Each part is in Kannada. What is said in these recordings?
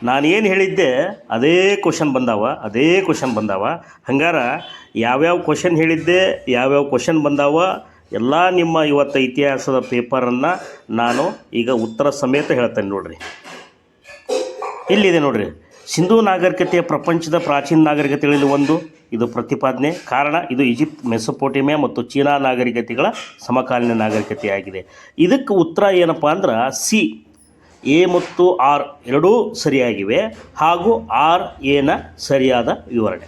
ನಾನೇನು ಹೇಳಿದ್ದೆ ಅದೇ ಕ್ವಶನ್ ಬಂದಾವ ಹಂಗಾರ ಯಾವ್ಯಾವ ಕ್ವಶನ್ ಹೇಳಿದ್ದೆ ಯಾವ್ಯಾವ ಕ್ವಶನ್ ಬಂದಾವ ಎಲ್ಲ ನಿಮ್ಮ ಇವತ್ತು ಇತಿಹಾಸದ ಪೇಪರನ್ನು ನಾನು ಈಗ ಉತ್ತರ ಸಮೇತ ಹೇಳ್ತೇನೆ ನೋಡಿರಿ. ಇಲ್ಲಿದೆ ನೋಡಿರಿ, ಸಿಂಧೂ ನಾಗರಿಕತೆಯ ಪ್ರಪಂಚದ ಪ್ರಾಚೀನ ನಾಗರಿಕತೆಗಳಲ್ಲಿ ಒಂದು ಇದು ಪ್ರತಿಪಾದನೆ. ಕಾರಣ ಇದು ಈಜಿಪ್ಟ್, ಮೆಸೊಪೊಟೇಮಿಯಾ ಮತ್ತು ಚೀನಾ ನಾಗರಿಕತೆಗಳ ಸಮಕಾಲೀನ ನಾಗರಿಕತೆಯಾಗಿದೆ. ಇದಕ್ಕೆ ಉತ್ತರ ಏನಪ್ಪ ಅಂದ್ರೆ ಸಿ, ಎ ಮತ್ತು ಆರ್ ಎರಡೂ ಸರಿಯಾಗಿವೆ ಹಾಗೂ ಆರ್ ಎನ ಸರಿಯಾದ ವಿವರಣೆ.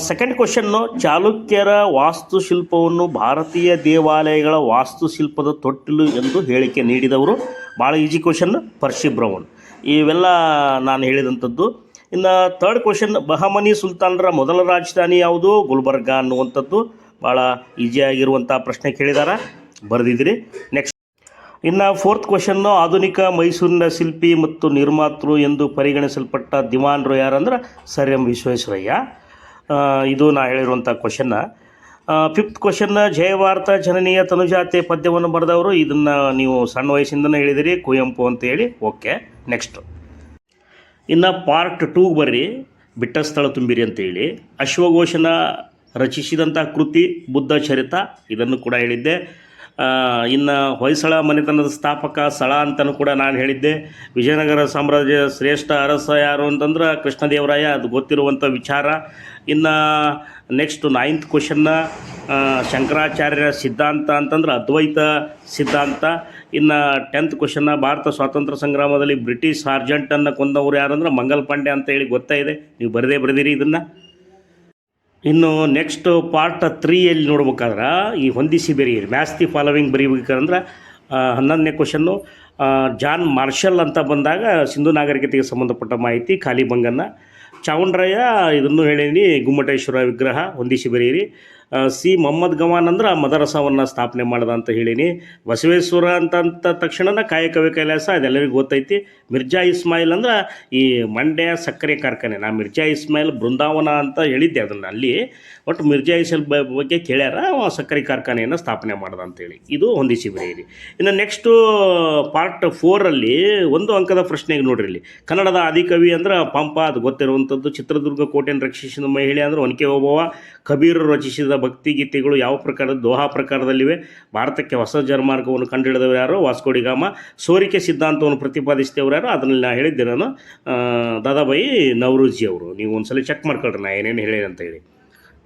ಸೆಕೆಂಡ್ ಕ್ವಶನ್ನು, ಚಾಲುಕ್ಯರ ವಾಸ್ತುಶಿಲ್ಪವನ್ನು ಭಾರತೀಯ ದೇವಾಲಯಗಳ ವಾಸ್ತುಶಿಲ್ಪದ ತೊಟ್ಟಿಲು ಎಂದು ಹೇಳಿಕೆ ನೀಡಿದವರು. ಭಾಳ ಈಜಿ ಕ್ವಶನ್, ಪರ್ಷಿ ಬ್ರೌನ್. ಇವೆಲ್ಲ ನಾನು ಹೇಳಿದಂಥದ್ದು. ಇನ್ನು ಥರ್ಡ್ ಕ್ವಶನ್, ಬಹಮನಿ ಸುಲ್ತಾನರ ಮೊದಲ ರಾಜಧಾನಿ ಯಾವುದು? ಗುಲ್ಬರ್ಗ ಅನ್ನುವಂಥದ್ದು ಭಾಳ ಈಸಿಯಾಗಿರುವಂಥ ಪ್ರಶ್ನೆ ಕೇಳಿದಾರ, ಬರೆದಿದ್ದೀರಿ. ನೆಕ್ಸ್ಟ್ ಇನ್ನು ಫೋರ್ತ್ ಕ್ವಶನ್ನು, ಆಧುನಿಕ ಮೈಸೂರಿನ ಶಿಲ್ಪಿ ಮತ್ತು ನಿರ್ಮಾತೃ ಎಂದು ಪರಿಗಣಿಸಲ್ಪಟ್ಟ ದಿವಾನರು ಯಾರಂದ್ರೆ ಸರ್ ಎಂ ವಿಶ್ವೇಶ್ವರಯ್ಯ. ಇದು ನಾ ಹೇಳಿರುವಂಥ ಕ್ವಶನ್ನ. ಫಿಫ್ತ್ ಕ್ವಶನ್ನ, ಜಯಭಾರತ ಜನನೀಯ ತನುಜಾತೆ ಪದ್ಯವನ್ನು ಬರೆದವರು. ಇದನ್ನು ನೀವು ಸಣ್ಣ ವಯಸ್ಸಿಂದನೇ ಹೇಳಿದಿರಿ, ಕುವೆಂಪು ಅಂತೇಳಿ. ಓಕೆ, ನೆಕ್ಸ್ಟು ಇನ್ನು ಪಾರ್ಟ್ 2 ಬರ್ರಿ, ಬಿಟ್ಟ ಸ್ಥಳ ತುಂಬಿರಿ ಅಂತೇಳಿ. ಅಶ್ವಘೋಷನ ರಚಿಸಿದಂಥ ಕೃತಿ ಬುದ್ಧ ಚರಿತ, ಇದನ್ನು ಕೂಡ ಹೇಳಿದ್ದೆ. ಇನ್ನು ಹೊಯ್ಸಳ ಮನೆತನದ ಸ್ಥಾಪಕ ಸ್ಥಳ ಅಂತಲೂ ಕೂಡ ನಾನು ಹೇಳಿದ್ದೆ. ವಿಜಯನಗರ ಸಾಮ್ರಾಜ್ಯ ಶ್ರೇಷ್ಠ ಅರಸ ಯಾರು ಅಂತಂದ್ರೆ ಕೃಷ್ಣದೇವರಾಯ, ಅದು ಗೊತ್ತಿರುವಂಥ ವಿಚಾರ. ಇನ್ನು ನೆಕ್ಸ್ಟು 9th ಕ್ವಶನ್ನ, ಶಂಕರಾಚಾರ್ಯರ ಸಿದ್ಧಾಂತ ಅಂತಂದ್ರೆ ಅದ್ವೈತ ಸಿದ್ಧಾಂತ. ಇನ್ನು 10th ಕ್ವಶನ್ನ, ಭಾರತ ಸ್ವಾತಂತ್ರ್ಯ ಸಂಗ್ರಾಮದಲ್ಲಿ ಬ್ರಿಟಿಷ್ ಸಾರ್ಜೆಂಟನ್ನು ಕೊಂದವರು ಯಾರಂದ್ರೆ ಮಂಗಲ್ ಪಾಂಡೆ ಅಂತ ಹೇಳಿ ಗೊತ್ತಾಯಿದೆ, ನೀವು ಬರೆದಿರಿ ಇದನ್ನು. ಇನ್ನು ನೆಕ್ಸ್ಟ್ ಪಾರ್ಟ್ 3ಯಲ್ಲಿ ನೋಡ್ಬೇಕಾದ್ರೆ ಈ ಹೊಂದಿಸಿ ಬರೀರಿ, ಮ್ಯಾಚ್ ದಿ ಫಾಲೋವಿಂಗ್ ಬರೀಬೇಕಂದ್ರೆ 11ನೇ ಕ್ವಶನ್ನು, ಜಾನ್ ಮಾರ್ಷಲ್ ಅಂತ ಬಂದಾಗ ಸಿಂಧು ನಾಗರಿಕತೆಗೆ ಸಂಬಂಧಪಟ್ಟ ಮಾಹಿತಿ, ಖಾಲಿ ಬಂಗನ್ನ. ಚಾವುಂಡ್ರಯ್ಯ ಇದನ್ನು ಹೇಳೀನಿ, ಗುಮ್ಮಟೇಶ್ವರ ವಿಗ್ರಹ ಹೊಂದಿಸಿ ಬರೀರಿ. ಸಿ ಮೊಹಮ್ಮದ್ ಗವಾನ್ ಅಂದ್ರೆ ಮದರಸವನ್ನು ಸ್ಥಾಪನೆ ಮಾಡ್ದ ಅಂತ ಹೇಳೀನಿ. ಬಸವೇಶ್ವರ ಅಂತ ತಕ್ಷಣ ಕಾಯಕವೇ ಕೈಲಾಸ, ಅದೆಲ್ಲರಿಗೂ ಗೊತ್ತೈತಿ. ಮಿರ್ಜಾ ಇಸ್ಮಾಯಿಲ್ ಅಂದ್ರೆ ಈ ಮಂಡ್ಯ ಸಕ್ಕರೆ ಕಾರ್ಖಾನೆ, ನಾ ಮಿರ್ಜಾ ಇಸ್ಮಾಯಿಲ್ ಬೃಂದಾವನ ಅಂತ ಹೇಳಿದ್ದೆ ಅದನ್ನು ಅಲ್ಲಿ. ಒಟ್ಟು ಮಿರ್ಜಾ ಇಸ್ಮಾಯಿಲ್ ಬಗ್ಗೆ ಕೇಳ್ಯಾರ, ಸಕ್ಕರೆ ಕಾರ್ಖಾನೆಯನ್ನು ಸ್ಥಾಪನೆ ಮಾಡ್ದ ಅಂತೇಳಿ. ಇದು ಹೊಂದಿಸಿ ಬರೆಯಿರಿ. ಇನ್ನು ನೆಕ್ಸ್ಟು ಪಾರ್ಟ್ 4ಅಲ್ಲಿ 1 ಅಂಕದ ಪ್ರಶ್ನೆಗೆ ನೋಡ್ರಿ. ಇಲ್ಲಿ ಕನ್ನಡದ ಆದಿಕವಿ ಅಂದ್ರೆ ಪಂಪ, ಅದು ಗೊತ್ತಿರುವಂಥದ್ದು. ಚಿತ್ರದುರ್ಗ ಕೋಟೆಯನ್ನು ರಕ್ಷಿಸಿದ ಮಹಿಳೆ ಅಂದ್ರೆ ಒನಕೆ ಓಬವ್ವ. ಕಬೀರರು ರಚಿಸಿದ ಭಕ್ತಿಗೀತೆಗಳು ಯಾವ ಪ್ರಕಾರದ? ದೋಹಾ ಪ್ರಕಾರದಲ್ಲಿವೆ. ಭಾರತಕ್ಕೆ ಹೊಸ ಜಲಮಾರ್ಗವನ್ನು ಕಂಡುಹಿಡಿದವರು ಯಾರು? ವಾಸ್ಕೋ ಡಿ ಗಾಮ. ಸೋರಿಕೆ ಸಿದ್ಧಾಂತವನ್ನು ಪ್ರತಿಪಾದಿಸಿದವರು ಯಾರು? ಅದನ್ನು ನಾ ಹೇಳಿದ್ದೆ ನಾನು, ದಾದಾಬಾಯಿ ನವರೋಜಿ ಅವರು. ನೀವು ಒಂದ್ಸಲ ಚೆಕ್ ಮಾಡ್ಕೊಳ್ರಿ ನಾ ಏನೇನು ಹೇಳಿ ಅಂತ ಹೇಳಿ.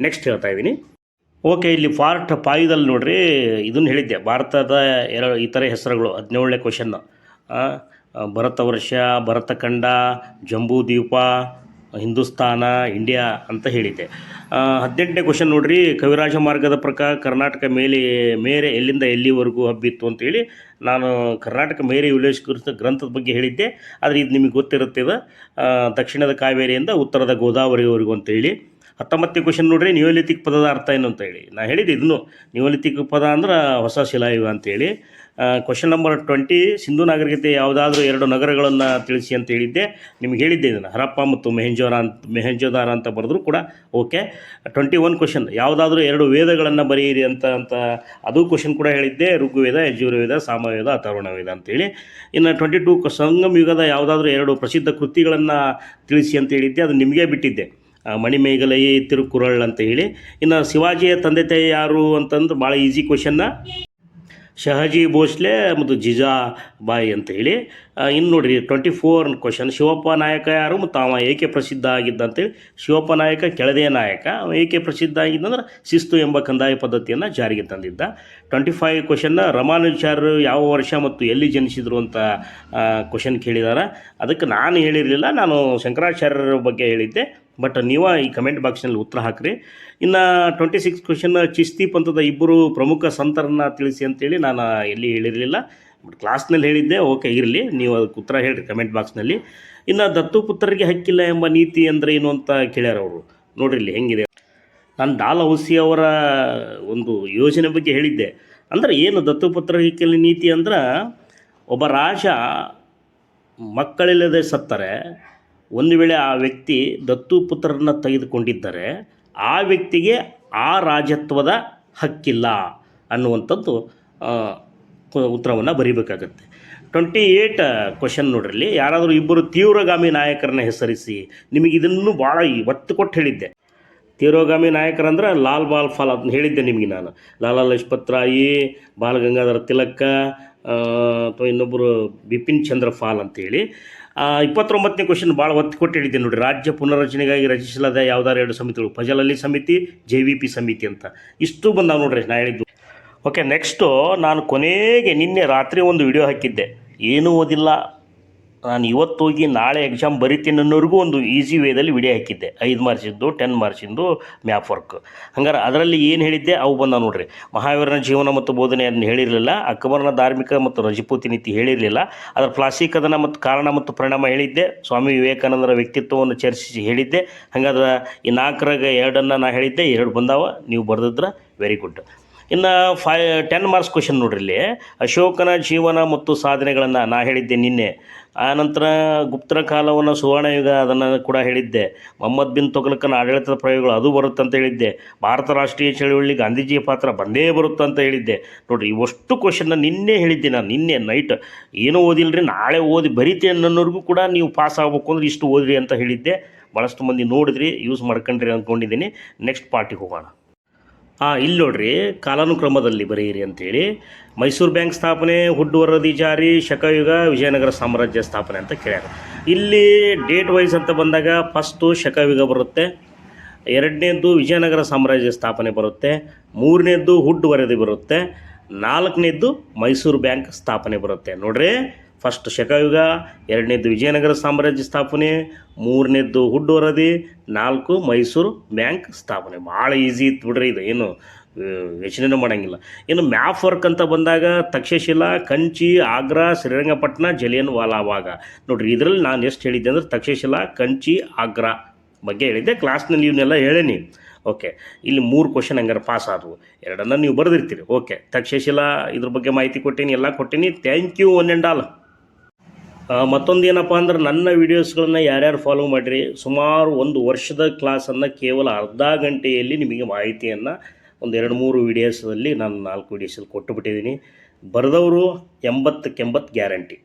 ನೆಕ್ಸ್ಟ್ ಹೇಳ್ತಾ ಇದ್ದೀನಿ. ಓಕೆ, ಇಲ್ಲಿ ಪಾರ್ಟ್ 5ದಲ್ಲಿ ನೋಡ್ರಿ, ಇದನ್ನು ಹೇಳಿದ್ದೆ, ಭಾರತದ ಇತರೆ ಹೆಸರುಗಳು. 17ನೇ ಕ್ವಶನ್ನು, ಭರತವರ್ಷ, ಭರತಖಂಡ, ಜಂಬೂ ದ್ವೀಪ, ಹಿಂದೂಸ್ತಾನ, ಇಂಡಿಯಾ ಅಂತ ಹೇಳಿದ್ದೆ. 18ನೇ ಕ್ವಶನ್ ನೋಡ್ರಿ, ಕವಿರಾಜ ಮಾರ್ಗದ ಪ್ರಕಾರ ಕರ್ನಾಟಕ ಮೇರೆ ಎಲ್ಲಿಂದ ಎಲ್ಲಿವರೆಗೂ ಹಬ್ಬಿತ್ತು ಅಂತೇಳಿ ನಾನು ಕರ್ನಾಟಕ ಮೇರೆ ಉಲ್ಲೇಖಿತ ಗ್ರಂಥದ ಬಗ್ಗೆ ಹೇಳಿದ್ದೆ. ಆದರೆ ಇದು ನಿಮಗೆ ಗೊತ್ತಿರುತ್ತೆ, ಇದು ದಕ್ಷಿಣದ ಕಾವೇರಿಯಿಂದ ಉತ್ತರದ ಗೋದಾವರಿವರೆಗೂ ಅಂತೇಳಿ. 19ನೇ ಕ್ವಶನ್ ನೋಡ್ರಿ, ನಿಯೋಲಿತಿಕ್ ಪದದ ಅರ್ಥ ಏನು ಅಂತ ಹೇಳಿ ನಾನು ಹೇಳಿದ್ದೆ. ಇದನ್ನು ನಿಯೋಲಿತಿಕ್ ಪದ ಅಂದ್ರೆ ಹೊಸ ಶಿಲಾಯುಗ ಅಂತೇಳಿ. ಕ್ವಶನ್ ನಂಬರ್ 20, ಸಿಂಧು ನಾಗರಿಕತೆ ಯಾವುದಾದ್ರೂ 2 ನಗರಗಳನ್ನು ತಿಳಿಸಿ ಅಂತ ಹೇಳಿದ್ದೆ. ನಿಮ್ಗೆ ಹೇಳಿದ್ದೆ ಇದನ್ನು, ಹರಪ್ಪ ಮತ್ತು ಮೆಹೆಂಜೋದಾರ ಅಂತ ಬರೆದ್ರು ಕೂಡ ಓಕೆ. 21 ಕ್ವಶನ್, ಯಾವುದಾದ್ರೂ 2 ವೇದಗಳನ್ನು ಬರೆಯಿರಿ ಅಂತ ಅದು ಕ್ವಶನ್ ಕೂಡ ಹೇಳಿದ್ದೆ, ಋಗ್ವೇದ, ಯಜುರ್ವೇದ, ಸಾಮವೇದ, ಅಥರ್ವಣವೇದ ಅಂತೇಳಿ. ಇನ್ನು 22 ಸಂಗಮ ಯುಗದ ಯಾವುದಾದ್ರೂ 2 ಪ್ರಸಿದ್ಧ ಕೃತಿಗಳನ್ನು ತಿಳಿಸಿ ಅಂತ ಹೇಳಿದ್ದೆ, ಅದು ನಿಮಗೆ ಬಿಟ್ಟಿದ್ದೆ, ಮಣಿಮೇಗಲೈ, ತಿರುಕುರಳ್ ಅಂತ ಹೇಳಿ. ಇನ್ನು ಶಿವಾಜಿಯ ತಂದೆ ತಾಯಿ ಯಾರು ಅಂತಂದ್ರೆ ಭಾಳ ಈಸಿ ಕ್ವಶನ್ನ, ಶಹಜಿ ಭೋಸ್ಲೆ ಮತ್ತು ಜಿಜಾಬಾಯಿ ಅಂತ ಹೇಳಿ. ಇನ್ನು ನೋಡಿರಿ 24 ಕ್ವಶನ್, ಶಿವಪ್ಪ ನಾಯಕ ಯಾರು ಮತ್ತು ಅವ ಏಕೆ ಪ್ರಸಿದ್ಧ ಆಗಿದ್ದ ಅಂತೇಳಿ. ಶಿವಪ್ಪ ನಾಯಕ ಕೆಳದಿಯ ನಾಯಕ, ಅವ ಏಕೆ ಪ್ರಸಿದ್ಧ ಆಗಿದ್ದಂದ್ರೆ ಶಿಸ್ತು ಎಂಬ ಕಂದಾಯ ಪದ್ಧತಿಯನ್ನು ಜಾರಿಗೆ ತಂದಿದ್ದ. 25 ಕ್ವಶನ್ನ, ರಾಮಾನುಜಾಚಾರ್ಯರು ಯಾವ ವರ್ಷ ಮತ್ತು ಎಲ್ಲಿ ಜನಿಸಿದರು ಅಂತ ಕ್ವಶನ್ ಕೇಳಿದಾರೆ. ಅದಕ್ಕೆ ನಾನು ಹೇಳಿರಲಿಲ್ಲ, ನಾನು ಶಂಕರಾಚಾರ್ಯರ ಬಗ್ಗೆ ಹೇಳಿದ್ದೆ, ಬಟ್ ನೀವು ಈ ಕಮೆಂಟ್ ಬಾಕ್ಸ್ನಲ್ಲಿ ಉತ್ತರ ಹಾಕಿರಿ. ಇನ್ನು 26 ಕ್ವಶನ್, ಚಿಸ್ತಿ ಪಂಥದ 2 ಪ್ರಮುಖ ಸಂತರನ್ನು ತಿಳಿಸಿ ಅಂತೇಳಿ ನಾನು ಎಲ್ಲಿ ಹೇಳಿರಲಿಲ್ಲ, ಬಟ್ ಕ್ಲಾಸ್ನಲ್ಲಿ ಹೇಳಿದ್ದೆ. ಓಕೆ, ಇರಲಿ, ನೀವು ಅದಕ್ಕೆ ಉತ್ತರ ಹೇಳಿರಿ ಕಮೆಂಟ್ ಬಾಕ್ಸ್ನಲ್ಲಿ. ಇನ್ನು ದತ್ತುಪುತ್ರರಿಗೆ ಹಕ್ಕಿಲ್ಲ ಎಂಬ ನೀತಿ ಅಂದರೆ ಏನು ಅಂತ ಕೇಳ್ಯಾರ ಅವರು. ನೋಡ್ರಿ ಇಲ್ಲಿ ಹೆಂಗಿದೆ. ನಾನು ಡಾಲ್ ಹೌಸಿ ಅವರ ಒಂದು ಯೋಜನೆ ಬಗ್ಗೆ ಹೇಳಿದ್ದೆ. ಅಂದರೆ ಏನು ದತ್ತುಪುತ್ರರಿಗೆ ಹಕ್ಕಿಲ್ಲ ನೀತಿ ಅಂದ್ರೆ, ಒಬ್ಬ ರಾಜ ಮಕ್ಕಳಿಲ್ಲದೆ ಸತ್ತರೆ, ಒಂದು ವೇಳೆ ಆ ವ್ಯಕ್ತಿ ದತ್ತುಪುತ್ರರನ್ನು ತೆಗೆದುಕೊಂಡಿದ್ದರೆ ಆ ವ್ಯಕ್ತಿಗೆ ಆ ರಾಜತ್ವದ ಹಕ್ಕಿಲ್ಲ ಅನ್ನುವಂಥದ್ದು ಉತ್ತರವನ್ನು ಬರೀಬೇಕಾಗತ್ತೆ. 28 ಕ್ವಶನ್ ನೋಡ್ರಿ. ಯಾರಾದರೂ ಇಬ್ಬರು ತೀವ್ರಗಾಮಿ ನಾಯಕರನ್ನ ಹೆಸರಿಸಿ. ನಿಮಗೆ ಇದನ್ನು ಭಾಳ ಒತ್ತು ಕೊಟ್ಟು ಹೇಳಿದ್ದೆ. ತೀವ್ರಗಾಮಿ ನಾಯಕರಂದ್ರೆ ಲಾಲ್ ಬಾಲ್ ಫಾಲ್ ಅದನ್ನ ಹೇಳಿದ್ದೆ ನಿಮಗೆ ನಾನು. ಲಾಲಾ ಲಜಪತ್ ರಾಯಿ, ಬಾಲ ಗಂಗಾಧರ ತಿಲಕ, ಅಥವಾ ಇನ್ನೊಬ್ಬರು ಬಿಪಿನ್ ಚಂದ್ರ ಫಾಲ್ ಅಂತೇಳಿ. 29ನೇ ಕ್ವಶನ್ ಭಾಳ ಒತ್ತು ಕೊಟ್ಟು ಹೇಳಿದ್ದೆ ನೋಡಿರಿ. ರಾಜ್ಯ ಪುನರ್ರಚನೆಗಾಗಿ ರಚಿಸಲಾದ ಯಾವುದಾದ್ರು 2 ಸಮಿತಿಗಳು, ಫಜಲ್ ಅಲಿ ಸಮಿತಿ, JVP ಸಮಿತಿ ಅಂತ. ಇಷ್ಟು ಬಂದಾವೆ ನೋಡ್ರಿ ನಾ ಹೇಳಿದ್ದು. ಓಕೆ, ನೆಕ್ಸ್ಟು ನಾನು ಕೊನೆಗೆ ನಿನ್ನೆ ರಾತ್ರಿ ಒಂದು ವಿಡಿಯೋ ಹಾಕಿದ್ದೆ. ಏನೂ ಓದಿಲ್ಲ, ನಾನು ಇವತ್ತು ಹೋಗಿ ನಾಳೆ ಎಕ್ಸಾಮ್ ಬರಿತೀನಿ ಅನ್ನೋರಿಗೂ ಒಂದು ಈಸಿ ವೇದಲ್ಲಿ ವಿಡಿಯೋ ಹಾಕಿದ್ದೆ. 5 ಮಾರ್ಕ್ಸಿಂದು 10 ಮಾರ್ಕ್ಸಿಂದು ಮ್ಯಾಪ್ ವರ್ಕ್. ಹಂಗಾರೆ ಅದರಲ್ಲಿ ಏನು ಹೇಳಿದ್ದೆ ಅವು ಬಂದ ನೋಡ್ರಿ. ಮಹಾವೀರನ ಜೀವನ ಮತ್ತು ಬೋಧನೆ ಅದನ್ನು ಹೇಳಿರಲಿಲ್ಲ. ಅಕ್ಬರನ ಧಾರ್ಮಿಕ ಮತ್ತು ರಜಪೂತಿ ನೀತಿ ಹೇಳಿರಲಿಲ್ಲ. ಅದರ ಪ್ಲಾಸ್ಟಿಕ್ ಕದನ ಮತ್ತು ಕಾರಣ ಮತ್ತು ಪರಿಣಾಮ ಹೇಳಿದ್ದೆ. ಸ್ವಾಮಿ ವಿವೇಕಾನಂದರ ವ್ಯಕ್ತಿತ್ವವನ್ನು ಚರ್ಚಿಸಿ ಹೇಳಿದ್ದೆ. ಹಂಗಾದ್ರೆ ಈ 4ರಾಗ 2 ನಾ ಹೇಳಿದ್ದೆ, 2 ಬಂದಾವ. ನೀವು ಬರೆದಿದ್ರೆ ವೆರಿ ಗುಡ್. ಇನ್ನು 10 ಮಾರ್ಕ್ಸ್ ಕ್ವಶನ್ ನೋಡ್ರಿ. ಇಲ್ಲಿ ಅಶೋಕನ ಜೀವನ ಮತ್ತು ಸಾಧನೆಗಳನ್ನು ನಾ ಹೇಳಿದ್ದೆ ನಿನ್ನೆ. ಆನಂತರ ಗುಪ್ತರ ಕಾಲವನ್ನು ಸುವರ್ಣಯುಗ ಅದನ್ನು ಕೂಡ ಹೇಳಿದ್ದೆ. ಮೊಹಮ್ಮದ್ ಬಿನ್ ತುಘಲಕನ ಆಡಳಿತದ ಪ್ರಯೋಗಗಳು ಅದು ಬರುತ್ತೆ ಅಂತ ಹೇಳಿದ್ದೆ. ಭಾರತ ರಾಷ್ಟ್ರೀಯ ಚಳುವಳಿ ಗಾಂಧೀಜಿಯ ಪಾತ್ರ ಬಂದೇ ಬರುತ್ತೆ ಅಂತ ಹೇಳಿದ್ದೆ. ನೋಡಿರಿ, ಇವಷ್ಟು ಕ್ವಶನ್ನ ನಿನ್ನೆ ಹೇಳಿದ್ದೆ ನಾನು. ನಿನ್ನೆ ನೈಟ್ ಏನೂ ಓದಿಲ್ಲರಿ, ನಾಳೆ ಓದಿ ಬರೀತೆ ಅನ್ನೋರಿಗೂ ಕೂಡ ನೀವು ಪಾಸ್ ಆಗಬೇಕು ಅಂದ್ರೆ ಇಷ್ಟು ಓದ್ರಿ ಅಂತ ಹೇಳಿದ್ದೆ. ಭಾಳಷ್ಟು ಮಂದಿ ನೋಡಿದ್ರಿ, ಯೂಸ್ ಮಾಡ್ಕೊಂಡ್ರಿ ಅಂದ್ಕೊಂಡಿದ್ದೀನಿ. ನೆಕ್ಸ್ಟ್ ಪಾರ್ಟಿಗೆ ಹೋಗೋಣ. ಇಲ್ಲಿ ನೋಡ್ರಿ, ಕಾಲಾನುಕ್ರಮದಲ್ಲಿ ಬರೆಯಿರಿ ಅಂಥೇಳಿ. ಮೈಸೂರು ಬ್ಯಾಂಕ್ ಸ್ಥಾಪನೆ, ಹುಡ್ ವರದಿ ಜಾರಿ, ಶಕಯುಗ, ವಿಜಯನಗರ ಸಾಮ್ರಾಜ್ಯ ಸ್ಥಾಪನೆ ಅಂತ ಕೇಳ್ಯಾರ. ಇಲ್ಲಿ ಡೇಟ್ ವೈಸ್ ಅಂತ ಬಂದಾಗ ಫಸ್ಟು ಶಕಯುಗ ಬರುತ್ತೆ, 2ನೇದ್ದು ವಿಜಯನಗರ ಸಾಮ್ರಾಜ್ಯ ಸ್ಥಾಪನೆ ಬರುತ್ತೆ, 3ನೇದ್ದು ಹುಡ್ ವರದಿ ಬರುತ್ತೆ, 4ನೇದ್ದು ಮೈಸೂರು ಬ್ಯಾಂಕ್ ಸ್ಥಾಪನೆ ಬರುತ್ತೆ. ನೋಡ್ರಿ, ಫಸ್ಟ್ ಶಕಯುಗ, 2ನೇದ್ದು ವಿಜಯನಗರ ಸಾಮ್ರಾಜ್ಯ ಸ್ಥಾಪನೆ, 3ನೇದ್ದು ಹುಡ್ ವರದಿ, 4 ಮೈಸೂರು ಬ್ಯಾಂಕ್ ಸ್ಥಾಪನೆ. ಭಾಳ ಈಸಿ ಇತ್ತು ಬಿಡ್ರಿ, ಇದು ಏನು ಯೋಚನೆ ಮಾಡೋಂಗಿಲ್ಲ. ಇನ್ನು ಮ್ಯಾಪ್ ವರ್ಕ್ ಅಂತ ಬಂದಾಗ ತಕ್ಷಶಿಲಾ, ಕಂಚಿ, ಆಗ್ರಾ, ಶ್ರೀರಂಗಪಟ್ಟಣ, ಜಲಿಯನ್ ವಾಲಾಬಾಗ. ನೋಡಿರಿ, ಇದರಲ್ಲಿ ನಾನು ಎಷ್ಟು ಹೇಳಿದ್ದೆ ಅಂದ್ರೆ ತಕ್ಷಶಿಲಾ, ಕಂಚಿ, ಆಗ್ರಾ ಬಗ್ಗೆ ಹೇಳಿದ್ದೆ. ಕ್ಲಾಸ್ನಲ್ಲಿ ಇವನ್ನೆಲ್ಲ ಹೇಳೇನಿ. ಓಕೆ, ಇಲ್ಲಿ 3 ಕ್ವಶನ್ ಹಂಗಾರೆ ಪಾಸ್ ಆದವು, 2 ನೀವು ಬರೆದಿರ್ತೀರಿ. ಓಕೆ, ತಕ್ಷಶಿಲಾ ಇದ್ರ ಬಗ್ಗೆ ಮಾಹಿತಿ ಕೊಟ್ಟೀನಿ, ಎಲ್ಲ ಕೊಟ್ಟೀನಿ. Thank you one and all. ಮತ್ತೊಂದು ಏನಪ್ಪ ಅಂದ್ರೆ, ನನ್ನ ವೀಡಿಯೋಸ್ಗಳನ್ನ ಯಾರ್ಯಾರು ಫಾಲೋ ಮಾಡಿರಿ, ಸುಮಾರು 1 ವರ್ಷದ ಕ್ಲಾಸನ್ನು ಕೇವಲ ಅರ್ಧ ಗಂಟೆಯಲ್ಲಿ ನಿಮಗೆ ಮಾಹಿತಿಯನ್ನು ಒಂದು 2-3 ವೀಡಿಯೋಸಲ್ಲಿ ನಾನು 4 ವೀಡಿಯೋಸಲ್ಲಿ ಕೊಟ್ಟುಬಿಟ್ಟಿದ್ದೀನಿ. ಬರೆದವರು 80ಕ್ಕೆ 80 ಗ್ಯಾರಂಟಿ.